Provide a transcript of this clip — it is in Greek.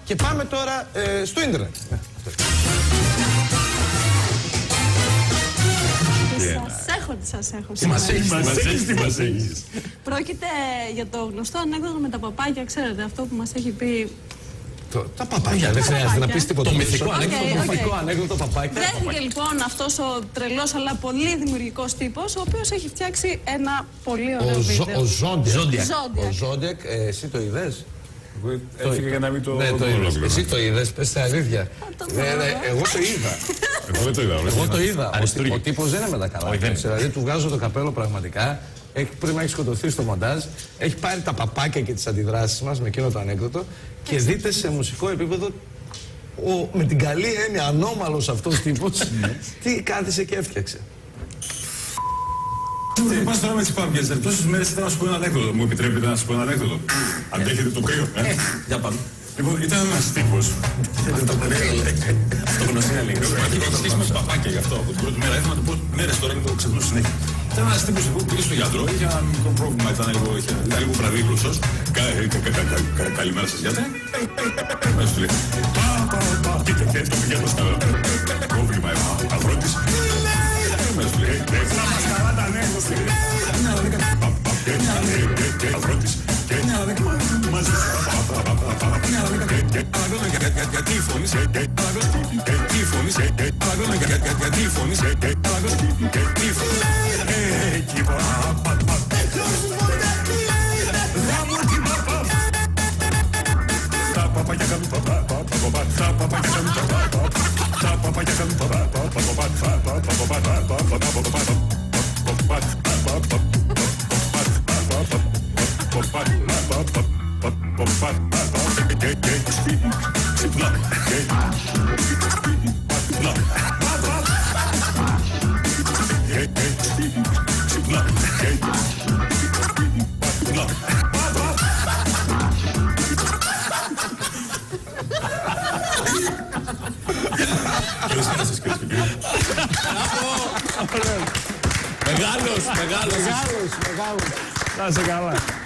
Και πάμε τώρα στο ίντερνετ. Τι μας έχεις. Πρόκειται για το γνωστό ανέκδοτο με τα παπάκια, ξέρετε, αυτό που μας έχει πει. Τα παπάκια, δεν χρειάζεται να πεις τίποτα. Το μυθικό ανέκδοτο παπάκια. Βρέθηκε λοιπόν αυτός ο τρελός αλλά πολύ δημιουργικός τύπος, ο οποίος έχει φτιάξει ένα πολύ ωραίο βίντεο. Ο Ζόντιακ. Ο Ζόντιακ, εσύ το είδες? Έφυγε για να μην το δω. Εσύ το είδες, πες την αλήθεια. Εγώ το είδα. Εγώ το είδα. Ο τύπος δεν είναι με τα καλά. Δηλαδή του βγάζω το καπέλο πραγματικά. Πρέπει να έχει σκοτωθεί στο μοντάζ. Έχει πάρει τα παπάκια και τις αντιδράσεις μας με εκείνο το ανέκδοτο. Και δείτε σε μουσικό επίπεδο, με την καλή έννοια, ανώμαλος αυτός τύπος, τι κάθισε και έφτιαξε. Πας τώρα με τις πάπιες, τόσες μέρες ήθελα να σου πω ένα ανέκδοτο. Μου επιτρέπετε να σου πω ένα ανέκδοτο? Αντέχετε το κρύο, Για πάμε. Λοιπόν, ήταν ένας τύπος. Αυτογνωσία λέει. Έχει σχέση με παπάκια γι' αυτό. Από την πρώτη μέρα ήθελα να του πω μέρες τώρα και το ξεχνώ συνέχεια. Ήταν ένας τύπος που πήγε στο γιατρό, είχε ένα μικρό πρόβλημα, ήταν λίγο βραδύ γλωσσός. Καλημέρα σας γιατρέ. Σου λέει, το πηγαίνω στα πρόβλημα αγρότης. Σου λέει, θα μας καλά τα ανέκδοτα. Αγρότης. Μαζί γιατί η φωνή γιατί η φωνή γιατί η φωνή γιατί η φωνή εκεί τα παπάκια κάνουν παπά τα παπάκια κάνουν παπά τα παπάκια κάνουν Μεγάλος. Να σε καλά.